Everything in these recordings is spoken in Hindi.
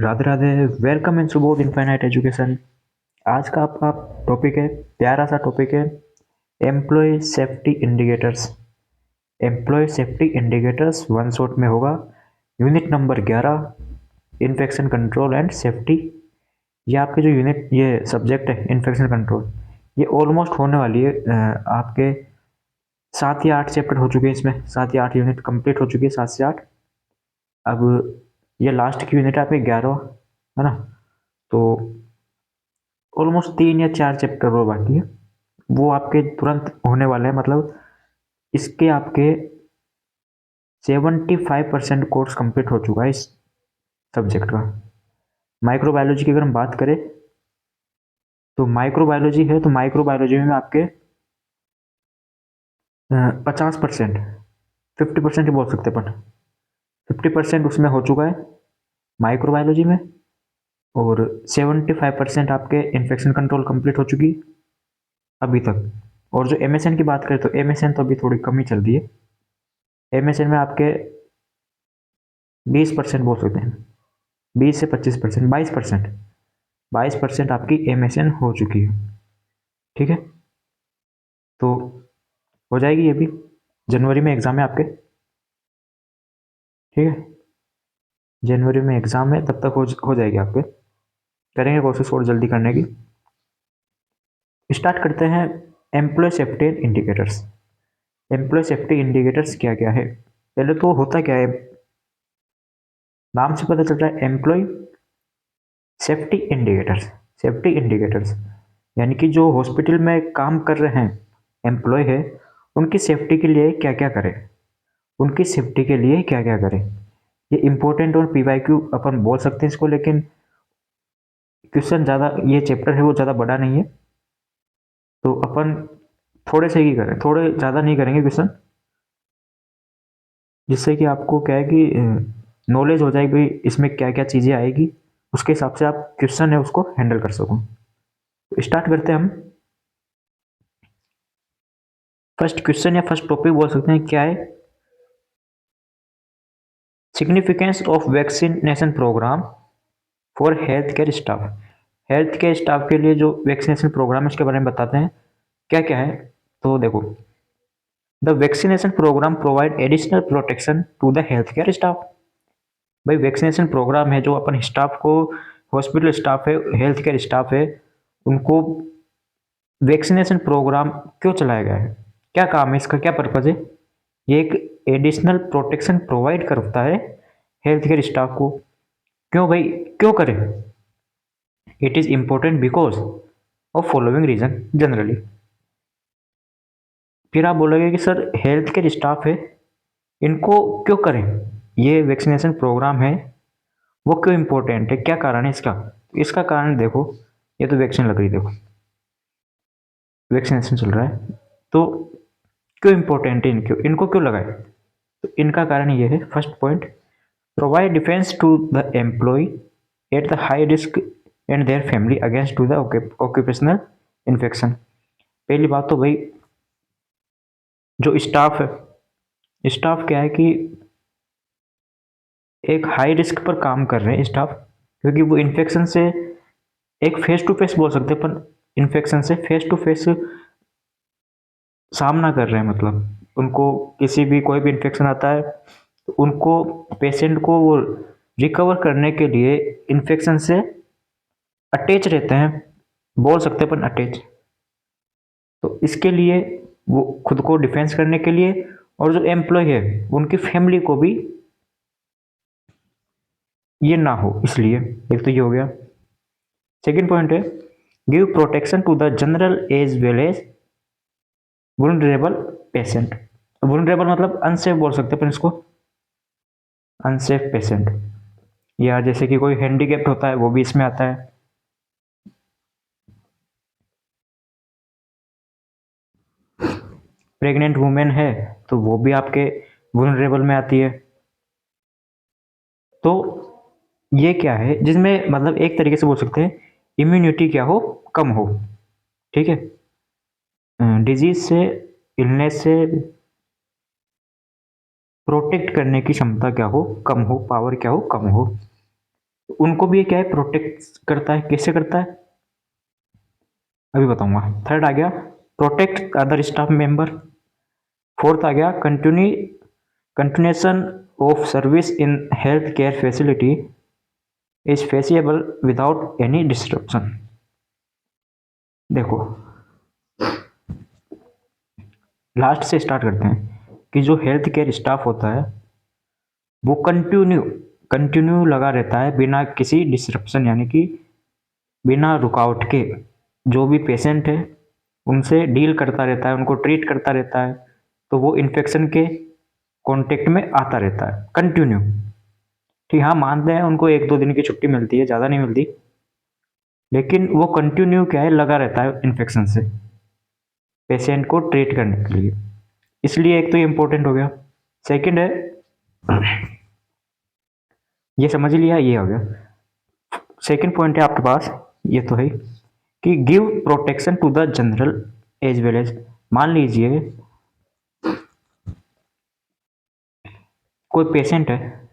Radhe Radhe. Welcome in Subodh infinite education. आज का आपका टॉपिक है, प्यारा सा टॉपिक है, employ safety indicators. Employ safety indicators one shot में होगा। Unit number 11, infection control and safety. ये आपके जो यूनिट, ये सब्जेक्ट है इन्फेक्शन कंट्रोल, ये ऑलमोस्ट होने वाली है। आपके 7 या 8 चैप्टर हो चुके हैं इसमें, 7 या 8 यूनिट कंप्लीट हो चुकी है, 7 से 8। अब ये लास्ट की यूनिट है आपकी 11, है ना। तो ऑलमोस्ट 3 या 4 चैप्टर वो बाकी है, वो आपके तुरंत होने वाले हैं। मतलब इसके आपके 75% कोर्स कंप्लीट हो चुका है इस सब्जेक्ट का। माइक्रोबायोलॉजी की अगर हम बात करें तो माइक्रोबायोलॉजी है, तो माइक्रोबायोलॉजी में आपके 50%, 50% ही बोल सकते अपन, 50% उसमें हो चुका है माइक्रोबायोलॉजी में। और 75% आपके इन्फेक्शन कंट्रोल कंप्लीट हो चुकी अभी तक। और जो एमएसएन की बात करें तो एमएसएन तो अभी थोड़ी कम ही चल रही है। एमएसएन में आपके 20% बोल सकते हैं, 20 से 25%, 22%, 22% आपकी एमएसएन हो चुकी है। ठीक है, तो हो जाएगी ये भी। जनवरी में एग्ज़ाम है आपके, ठीक है, जनवरी में एग्ज़ाम है, तब तक हो जाएगी आपके। करेंगे कोशिश और जल्दी करने की। स्टार्ट करते हैं। Employ safety indicators. Employ safety indicators क्या क्या है? पहले तो होता क्या है, नाम से पता चल रहा है, employ safety indicators. Safety indicators यानी कि जो हॉस्पिटल में काम कर रहे हैं एम्प्लॉय है, उनकी सेफ्टी के लिए क्या क्या करें, उनकी सेफ्टी के लिए क्या क्या करें। ये इंपॉर्टेंट और पीवाईक्यू अपन बोल सकते हैं इसको, लेकिन क्वेश्चन ज़्यादा, ये चैप्टर है वो ज़्यादा बड़ा नहीं है, तो अपन थोड़े से ही करें, थोड़े ज़्यादा नहीं करेंगे क्वेश्चन, जिससे कि आपको क्या है कि नॉलेज हो जाएगी भाई इसमें क्या क्या चीज़ें आएगी, उसके हिसाब से आप क्वेश्चन है उसको हैंडल कर सको। तो स्टार्ट करते हैं हम। फर्स्ट क्वेश्चन या फर्स्ट टॉपिक बोल सकते हैं, क्या है? Significance of vaccination program for health care staff. Health care staff के लिए जो वैक्सीनेशन प्रोग्राम है उसके बारे में बताते हैं क्या क्या है। तो देखो, the vaccination program provide additional protection to the health care staff. भाई वैक्सीनेशन प्रोग्राम है जो अपन स्टाफ को, हॉस्पिटल स्टाफ है, हेल्थ केयर स्टाफ है, उनको वैक्सीनेशन प्रोग्राम क्यों चलाया गया है, क्या काम है इसका, क्या पर्पज़ है? ये एक एडिशनल प्रोटेक्शन प्रोवाइड करता है हेल्थ केयर स्टाफ को। क्यों भाई, क्यों करें? It is important because of following reason generally. फिर आप बोलोगे कि सर हेल्थ केयर स्टाफ है, इनको क्यों करें, ये वैक्सीनेशन प्रोग्राम है वो क्यों इम्पोर्टेंट है, क्या कारण है इसका? तो इसका कारण देखो, ये तो वैक्सीन लग रही, देखो वैक्सीनेशन चल रहा है, तो क्यों इम्पोर्टेंट है, इनको इनको क्यों लगाए? तो इनका कारण ये है, first point, provide defence to the employ at the high risk and their family against to the occupational infection. पहली बात तो भाई, जो स्टाफ है, स्टाफ क्या है कि एक हाई रिस्क पर काम कर रहे हैं स्टाफ, क्योंकि वो इन्फेक्शन से एक फेस टू फेस बोल सकते हैं अपन, इन्फेक्शन से फेस टू फेस सामना कर रहे हैं। मतलब उनको किसी भी कोई भी इन्फेक्शन आता है तो उनको, पेशेंट को वो रिकवर करने के लिए इन्फेक्शन से अटैच रहते हैं, बोल सकते हैं अपन अटैच। तो इसके लिए वो खुद को डिफेंस करने के लिए, और जो एम्प्लॉय है उनकी फैमिली को भी ये ना हो, इसलिए। एक तो ये हो गया। सेकंड पॉइंट है, give protection to the general as well as vulnerable patient. Vulnerable मतलब अनसेफ बोल सकते हैं अपन इसको, अनसेफ पेशेंट, या जैसे कि कोई हैंडीकैप्ड होता है वो भी इसमें आता है। प्रेग्नेंट वुमेन है तो वो भी आपके वुलनरेबल में आती है। तो ये क्या है, जिसमें मतलब एक तरीके से बोल सकते हैं इम्यूनिटी क्या हो, कम हो। ठीक है, डिजीज से, इलनेस से प्रोटेक्ट करने की क्षमता क्या हो, कम हो, पावर क्या हो, कम हो। उनको भी ये क्या है, प्रोटेक्ट करता है। कैसे करता है अभी बताऊंगा। थर्ड आ गया protect other staff member. Fourth आ गया continuation of service in health care facility is feasible without any disruption. देखो लास्ट से स्टार्ट करते हैं कि जो हेल्थ केयर स्टाफ होता है वो कंटिन्यू लगा रहता है बिना किसी डिस्ट्रप्शन, यानी कि बिना रुकावट के जो भी पेशेंट है उनसे डील करता रहता है, उनको ट्रीट करता रहता है। तो वो इन्फेक्शन के कांटेक्ट में आता रहता है कंटिन्यू। ठीक, हाँ मानते हैं उनको 1-2 दिन की छुट्टी मिलती है, ज़्यादा नहीं मिलती, लेकिन वो कंटिन्यू क्या है, लगा रहता है इन्फेक्शन से पेशेंट को ट्रीट करने के लिए। इसलिए एक तो ये इंपॉर्टेंट हो गया। सेकंड है, ये समझ लिया, ये हो गया। सेकंड पॉइंट है आपके पास, ये तो है कि give protection to the general as well as. मान लीजिए कोई पेशेंट है,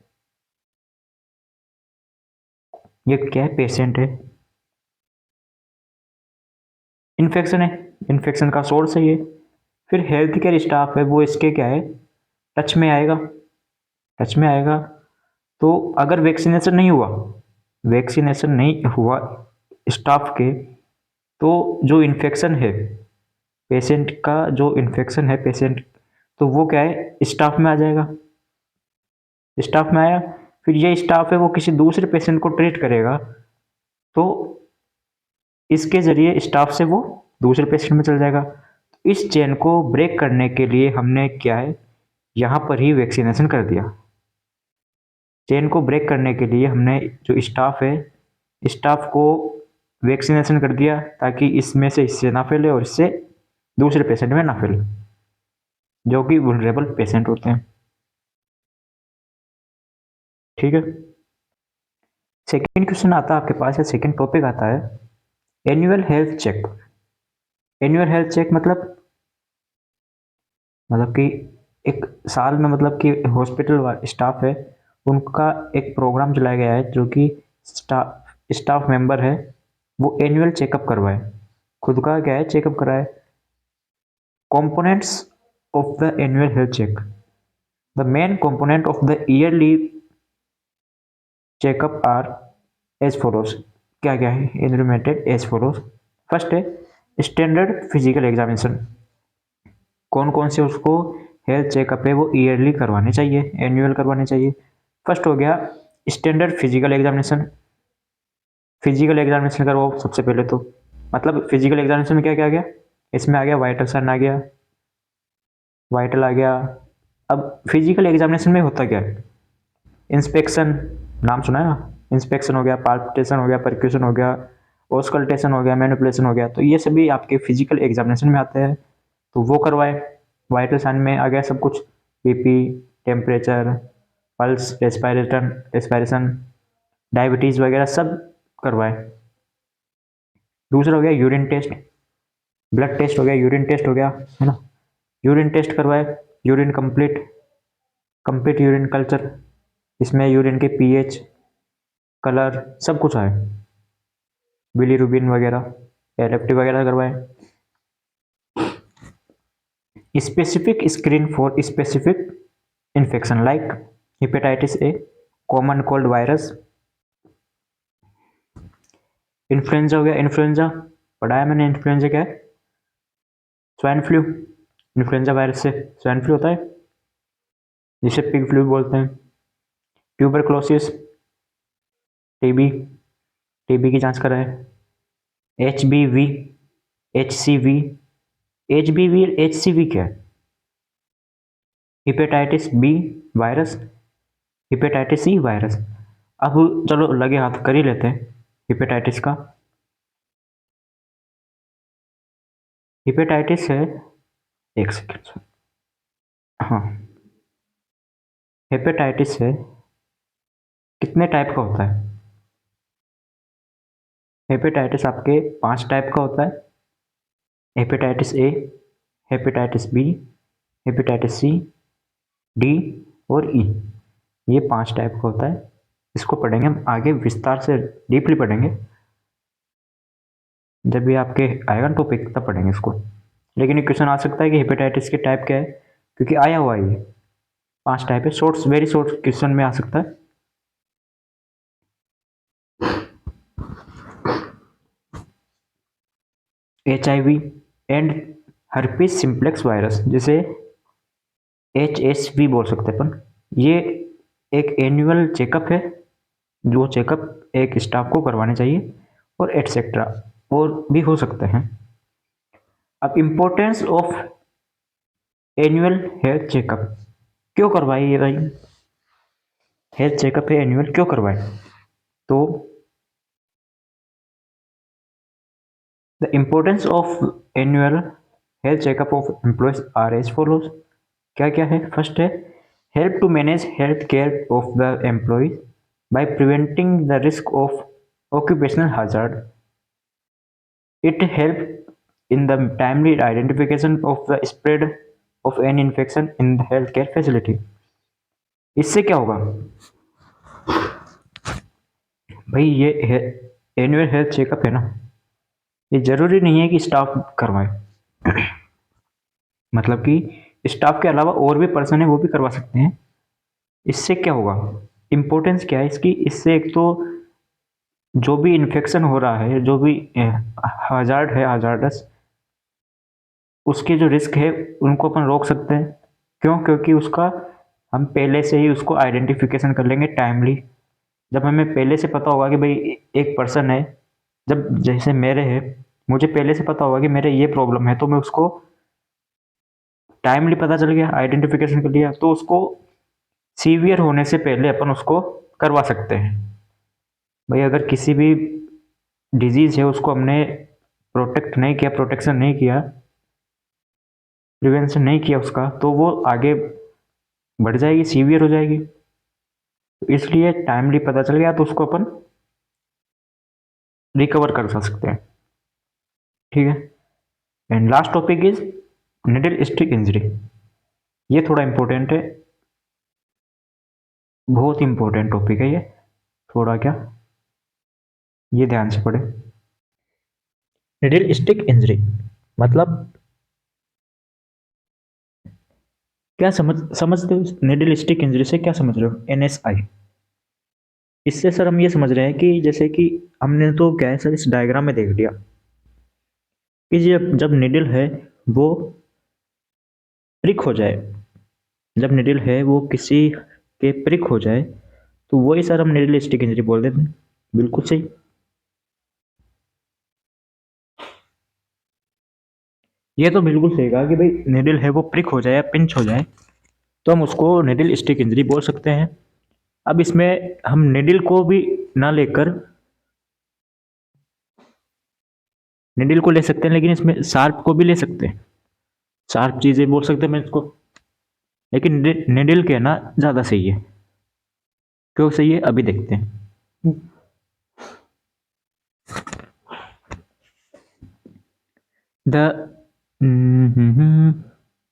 ये क्या है, पेशेंट है, इन्फेक्शन है, इन्फेक्शन का सोर्स है ये। फिर हेल्थ केयर स्टाफ है वो इसके क्या है, टच में आएगा, टच में आएगा। तो अगर वैक्सीनेशन नहीं हुआ स्टाफ के, तो जो इन्फेक्शन है पेशेंट का, जो इन्फेक्शन है पेशेंट, तो वो क्या है, स्टाफ में आ जाएगा। स्टाफ में आया, फिर ये स्टाफ है वो किसी दूसरे पेशेंट को ट्रीट करेगा, तो इसके जरिए स्टाफ से वो दूसरे पेशेंट में चल जाएगा। इस चेन को ब्रेक करने के लिए हमने क्या है, यहाँ पर ही वैक्सीनेशन कर दिया। चेन को ब्रेक करने के लिए हमने जो स्टाफ है, स्टाफ को वैक्सीनेशन कर दिया ताकि इसमें से इससे ना फैले और इससे दूसरे पेशेंट में ना फैले, जो कि वुलनरेबल पेशेंट होते हैं। ठीक है, सेकेंड क्वेश्चन आता है आपके पास, या सेकेंड टॉपिक आता है annual health check. Annual health check मतलब कि एक साल में, मतलब कि हॉस्पिटल स्टाफ है उनका एक प्रोग्राम चलाया गया है, जो कि स्टाफ मेंबर है वो एनुअल चेकअप करवाए, खुद का क्या है, चेकअप कराए। components of the annual health check, the main component of the yearly checkup are as follows। क्या क्या है, enumerated as follows। फर्स्ट है स्टैंडर्ड फिजिकल एग्जामिनेशन, कौन कौन से उसको हेल्थ चेकअप है वो ईयरली करवाने चाहिए, एनुअल करवाने चाहिए। फर्स्ट हो गया standard physical examination. Physical examination करवाओ सबसे पहले तो, मतलब फिजिकल एग्जामिनेशन में क्या क्या आ गया, इसमें आ गया वाइटल सन आ गया, वाइटल आ गया। अब फिजिकल एग्जामिनेशन में होता क्या है, इंस्पेक्शन, नाम सुना है ना, इंस्पेक्शन हो गया, पाल्पिटेशन हो गया, परक्यूशन हो गया, ऑस्कल्टेशन हो गया, मैनिपुलेशन हो गया, तो ये सभी आपके फिजिकल एग्जामिनेशन में आते हैं, तो वो करवाए। वाइटल साइन में आ गया सब कुछ, BP, temperature, pulse, respiration, diabetes वगैरह सब करवाए। दूसरा हो गया यूरिन टेस्ट, ब्लड टेस्ट हो गया, यूरिन टेस्ट हो गया, है ना, यूरिन टेस्ट करवाए। यूरिन कंप्लीट यूरिन कल्चर, इसमें यूरिन के पीएच, कलर सब कुछ आए, बिलीरुबिन वगैरह, एलएफटी वगैरह करवाए। Specific screen for specific infection like hepatitis A, common cold virus, influenza हो गया, इन्फ्लुएंजा पढ़ाया मैंने, इन्फ्लुएंजा क्या है, स्वाइन फ्लू, इन्फ्लुएंजा वायरस से स्वाइन फ्लू होता है जिसे पिग फ्लू बोलते हैं। ट्यूबरक्लोसिस, टीबी, टीबी की जांच कराए। एचबीवी, एचसीवी, एचबीवी एचसीवी क्या है, hepatitis B virus, hepatitis C virus. अब चलो लगे हाथ कर ही लेते हैं हिपेटाइटिस का। हिपेटाइटिस है, एक सेकेंड, हाँ, हेपेटाइटिस है, कितने टाइप का होता है, हेपेटाइटिस आपके 5 टाइप का होता है। Hepatitis A, hepatitis B, hepatitis C, D और ई, ये 5 टाइप का होता है। इसको पढ़ेंगे हम आगे विस्तार से, डीपली पढ़ेंगे। जब भी आपके आएगा टॉपिक तब पढ़ेंगे इसको। लेकिन ये क्वेश्चन आ सकता है कि हेपेटाइटिस के टाइप क्या है, क्योंकि आया हुआ है ये 5 टाइप है। शॉर्ट्स, वेरी शॉर्ट क्वेश्चन में आ सकता है। HIV and herpes simplex virus, जिसे HSV बोल सकते हैं अपन, ये एक एनुअल चेकअप है, जो चेकअप एक स्टाफ को करवाने चाहिए, और एटसेट्रा और भी हो सकते हैं। अब importance of annual health checkup, क्यों करवाए ये भाई, हेल्थ चेकअप है एनुअल, क्यों करवाए? तो the importance of annual health checkup of employees are as follows. क्या क्या है? फर्स्ट है, help to manage health care of the employees by preventing the risk of occupational hazard. It helps in the timely identification of the spread of any infection in the healthcare facility. इससे क्या होगा भाई, ये एनुअल हेल्थ चेकअप है ना, ये जरूरी नहीं है कि स्टाफ करवाए, मतलब कि स्टाफ के अलावा और भी पर्सन है वो भी करवा सकते हैं। इससे क्या होगा, इम्पोर्टेंस क्या है इसकी? इससे एक तो जो भी इन्फेक्शन हो रहा है, जो भी हजार्ड है, हजार्डस, उसके जो रिस्क है उनको अपन रोक सकते हैं। क्यों? क्योंकि उसका हम पहले से ही उसको आइडेंटिफिकेशन कर लेंगे टाइमली। जब हमें पहले से पता होगा कि भाई एक पर्सन है, जब जैसे मेरे है, मुझे पहले से पता होगा कि मेरे ये प्रॉब्लम है, तो मैं उसको टाइमली पता चल गया, आइडेंटिफिकेशन कर लिया, तो उसको सीवियर होने से पहले अपन उसको करवा सकते हैं। भाई अगर किसी भी डिजीज़ है उसको हमने प्रोटेक्ट नहीं किया, प्रोटेक्शन नहीं किया, प्रिवेंशन नहीं किया उसका, तो वो आगे बढ़ जाएगी, सीवियर हो जाएगी। तो इसलिए टाइमली पता चल गया तो उसको अपन रिकवर कर सकते हैं। ठीक है। And last topic is needle stick injury. ये थोड़ा इंपॉर्टेंट है, बहुत इंपॉर्टेंट टॉपिक है ये। थोड़ा क्या, ये ध्यान से पढ़े। निडल स्टिक इंजरी मतलब क्या समझते हो? निडल स्टिक इंजरी से क्या समझ रहे हो? NSI। इससे सर हम ये समझ रहे हैं कि जैसे कि हमने तो क्या है सर, इस डायग्राम में देख लिया कि जब जब निडल है वो प्रिक हो जाए, जब निडल है वो किसी के प्रिक हो जाए, तो वही सर हम निडल स्टिक इंजरी बोल देते हैं। बिल्कुल सही। ये तो बिल्कुल सही कहा कि भाई निडल है वो प्रिक हो जाए या पिंच हो जाए तो हम उसको निडल स्टिक इंजरी बोल सकते हैं। अब इसमें हम निडल को भी ना लेकर निडल को ले सकते हैं, लेकिन इसमें शार्प को भी ले सकते हैं, शार्प चीजें बोल सकते हैं मैं इसको। लेकिन निडल कहना ज्यादा सही है। क्यों सही है अभी देखते हैं। The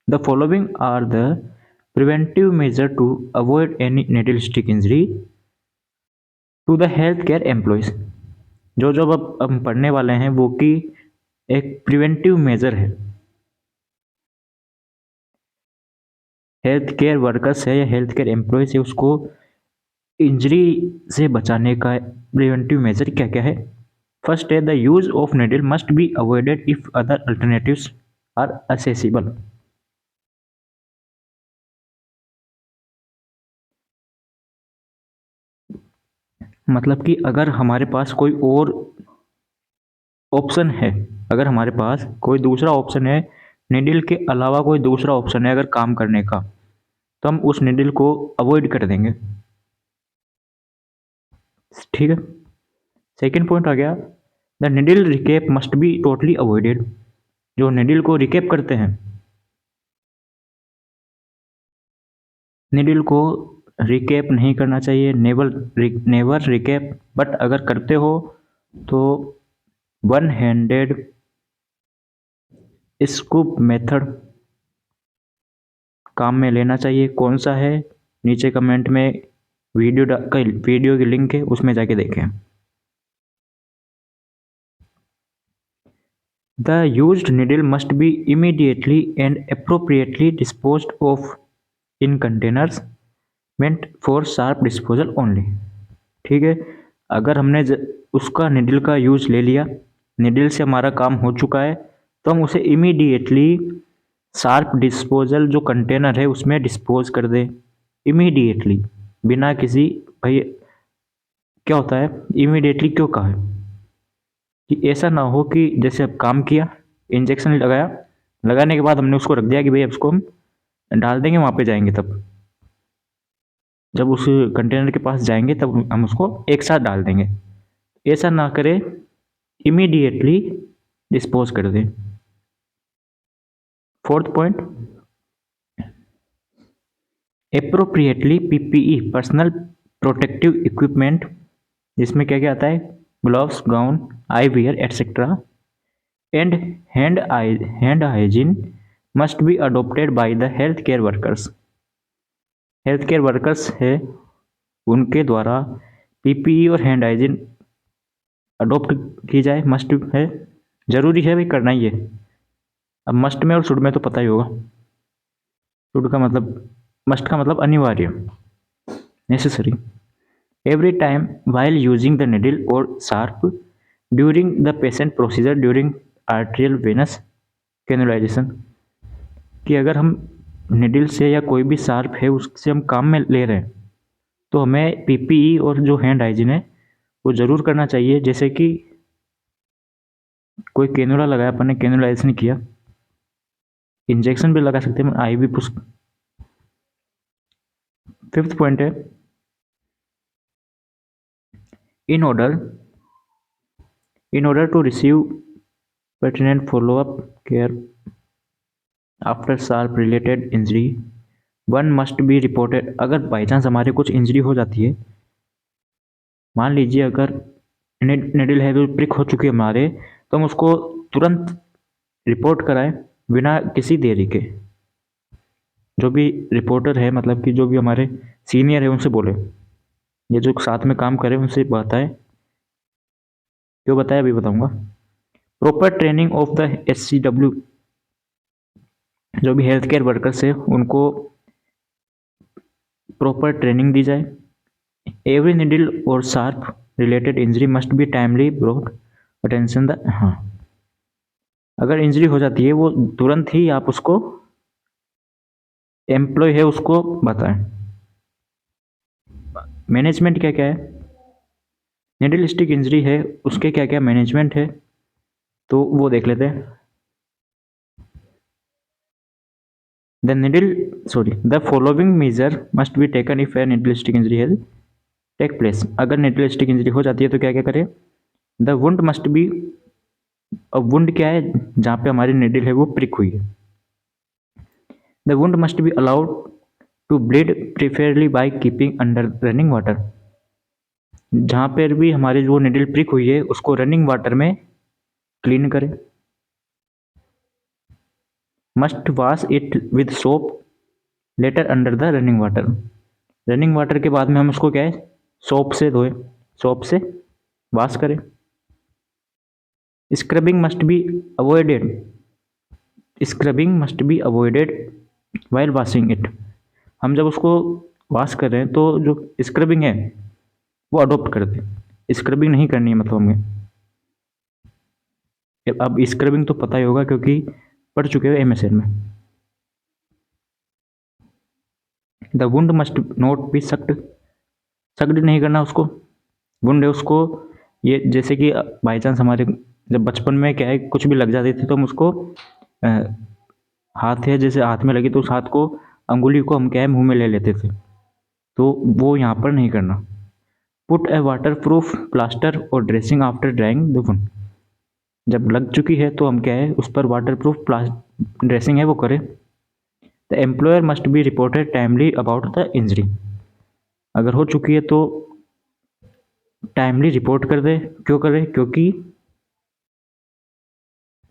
the following are the preventive measure to avoid any needle stick injury to the healthcare employees। जो जो अब हम पढ़ने वाले हैं वो कि एक प्रिवेंटिव मेजर है, हेल्थ केयर वर्कर्स है या हेल्थ केयर एम्प्लॉयज है, उसको इंजरी से बचाने का प्रिवेंटिव मेजर क्या क्या है? फर्स्ट है, the use of needle must be avoided if other alternatives are accessible. मतलब कि अगर हमारे पास कोई और ऑप्शन है, अगर हमारे पास कोई दूसरा ऑप्शन है, निडल के अलावा कोई दूसरा ऑप्शन है अगर काम करने का, तो हम उस निडल को अवॉइड कर देंगे। ठीक है। सेकेंड पॉइंट आ गया, the needle recap must be totally avoided. जो निडल को रिकेप करते हैं, निडल को रिकेप नहीं करना चाहिए, नेवर रिकेप। बट अगर करते हो तो वन हैंडेड स्कूप मेथड काम में लेना चाहिए। कौन सा है नीचे कमेंट में वीडियो की लिंक है, उसमें जाके देखें। The used needle must be immediately and appropriately disposed of in containers meant for sharp disposal only. ठीक है, अगर हमने उसका निडल का यूज ले लिया, निडल से हमारा काम हो चुका है, तो हम उसे इमीडिएटली शार्प डिस्पोजल जो कंटेनर है उसमें डिस्पोज कर दें, इमीडिएटली, बिना किसी, भाई क्या होता है इमीडिएटली क्यों कहा है कि ऐसा ना हो कि जैसे अब काम किया, इंजेक्शन लगाया, लगाने के बाद हमने उसको रख दिया कि भाई अब उसको हम डाल देंगे, वहाँ पे जाएंगे, तब जब उस कंटेनर के पास जाएंगे तब हम उसको एक साथ डाल देंगे। ऐसा ना करें, इमीडिएटली डिस्पोज कर दें। Fourth point, appropriately PPE personal protective equipment, जिसमें क्या क्या आता है, gloves, gown, I wear etcetera and hand hygiene must be adopted by the health care workers. Health care workers है, उनके द्वारा पीपीई और हैंड हाइजीन अडोप्ट की जाए, मस्ट है, जरूरी है, भाई करना ही है। अब मस्ट में और शुड में तो पता ही होगा, शुड का मतलब, मस्ट का मतलब अनिवार्य, necessary. Every time while using the needle और sharp during the patient procedure during arterial venous cannulization, कि अगर हम निडल से या कोई भी शार्प है उससे हम काम में ले रहे हैं तो हमें पीपीई और जो हैंड हाइजीन है वो ज़रूर करना चाहिए। जैसे कि कोई कैनुला लगाया, अपन ने कैनुलाइजेशन किया, इंजेक्शन भी लगा सकते हैं, आई भी पुश। फिफ्थ पॉइंट है, in order to receive pertinent follow-up care after sharp related injury one must be reported। अगर बाई चांस हमारे कुछ इंजरी हो जाती है, मान लीजिए अगर निडल है वो प्रिक हो चुकी है हमारे, तो हम उसको तुरंत रिपोर्ट कराएं बिना किसी देरी के। जो भी रिपोर्टर है, मतलब कि जो भी हमारे सीनियर है, उनसे बोले, ये जो साथ में काम करे उनसे बताएं। क्यों बताया अभी बताऊंगा। Proper training of the HCW, जो भी हेल्थ केयर वर्कर्स है उनको प्रॉपर ट्रेनिंग दी जाए। एवरी निडल और sharp related injury must be timely brought attention the, हाँ, अगर इंजरी हो जाती है वो तुरंत ही आप उसको, एम्प्लॉय है उसको बताएं। मैनेजमेंट क्या क्या है, निडल स्टिक इंजरी है उसके क्या क्या मैनेजमेंट है, तो वो देख लेते हैं। The following measure must be taken if a needle stick injury has take place। अगर needle stick injury हो जाती है तो क्या क्या करें। The wound must be, अब wound क्या है, जहाँ पे हमारी needle है वो prick हुई है। The wound must be allowed to bleed preferably by keeping under running water। जहाँ पर भी हमारी जो needle prick हुई है उसको रनिंग वाटर में क्लीन करें। Must wash it with soap later under the running water. Running water के बाद में हम उसको क्या है, सोप से धोए, सोप से वॉश करें। Scrubbing must be avoided, scrubbing must be avoided while washing it. हम जब उसको वॉश कर रहे हैं तो जो स्क्रबिंग है वो अडोप्ट कर दें, स्क्रबिंग नहीं करनी है, मतलब हमें। अब स्क्रबिंग तो पता ही होगा क्योंकि पढ़ चुके हो MSN में। The wound must not be sucked, sucked नहीं करना उसको, वुंड है उसको, ये जैसे कि बाई चांस हमारे जब बचपन में क्या है कुछ भी लग जाती थी तो हम उसको हाथ है, जैसे हाथ में लगी तो उस हाथ को, अंगुली को हम क्या है मुँह में ले लेते थे, तो वो यहाँ पर नहीं करना। पुट ए वाटर प्रूफ प्लास्टर और dressing after drawing the wound. जब लग चुकी है तो हम क्या है उस पर वाटर प्रूफ ड्रेसिंग है वो करें। The employer must be reported timely about the injury. अगर हो चुकी है तो टाइमली रिपोर्ट कर दे। क्यों करें, क्योंकि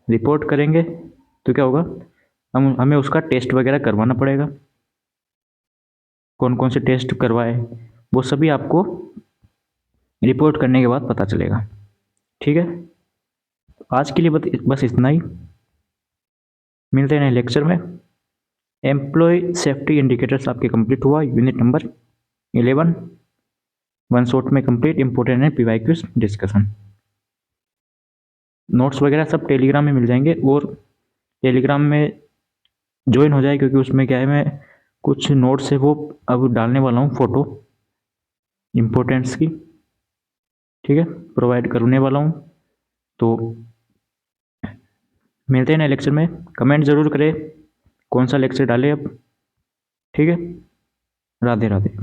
रिपोर्ट करेंगे तो क्या होगा, हमें उसका टेस्ट वगैरह करवाना पड़ेगा। कौन कौन से टेस्ट करवाए वो सभी आपको रिपोर्ट करने के बाद पता चलेगा। ठीक है, आज के लिए बस इतना ही। मिलते हैं नए लेक्चर में। एम्प्लॉय सेफ्टी इंडिकेटर्स आपके कंप्लीट हुआ, यूनिट नंबर 11, वन शॉट में कंप्लीट, इंपोर्टेंट है पीवाईक्यूज डिस्कशन। नोट्स वगैरह सब टेलीग्राम में मिल जाएंगे, और टेलीग्राम में ज्वाइन हो जाए, क्योंकि उसमें क्या है, मैं कुछ नोट्स है वो अब डालने वाला हूँ, फोटो इम्पोर्टेंट्स की। ठीक है, प्रोवाइड करने वाला हूँ। तो मिलते हैं नए लेक्चर में। कमेंट ज़रूर करें कौन सा लेक्चर डालें अब। ठीक है, राधे राधे।